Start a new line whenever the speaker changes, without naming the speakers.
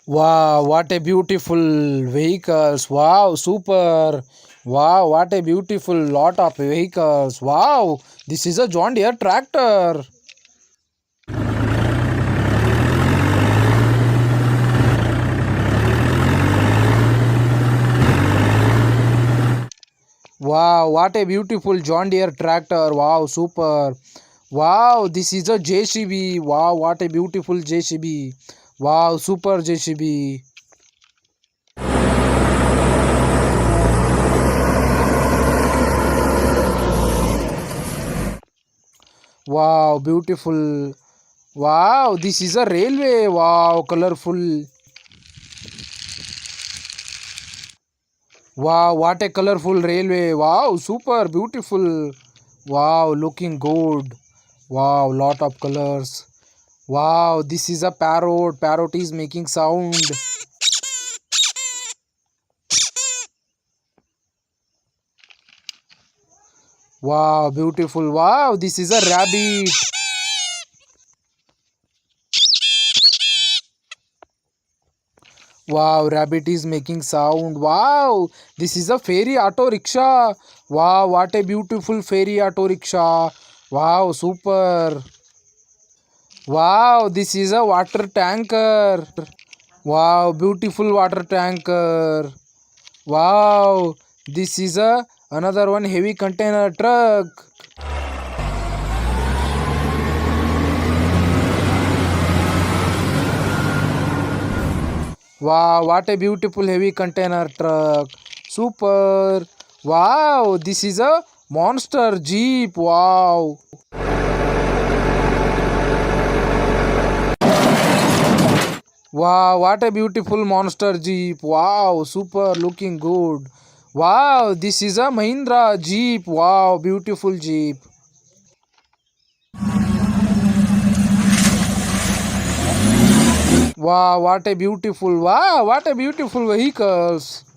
Wow, what a beautiful vehicles. Wow, super. Wow, what a beautiful lot of vehicles. Wow, this is a John Deere tractor. Wow, what a beautiful John Deere tractor. Wow, super. Wow, this is a JCB. Wow, what a beautiful JCB. Wow, super JCB. Wow, beautiful. Wow, this is a railway. Wow, colorful. Wow, what a colorful railway. Wow, super beautiful. Wow, looking good. Wow, lot of colors. Wow, this is a parrot. Parrot is making sound. Wow, beautiful. Wow, this is a rabbit. Wow, rabbit is making sound. Wow, this is a fairy auto rickshaw. Wow, what a beautiful fairy auto rickshaw. Wow, super. Wow, this is a water tanker. Wow, beautiful water tanker. Wow, this is a another one heavy container truck. Wow, what a beautiful heavy container truck. Super. Wow, this is a monster jeep. Wow. Wow, what a beautiful monster jeep. Wow, super looking good. Wow, this is a Mahindra jeep. Wow, beautiful jeep. Wow, what a beautiful vehicles.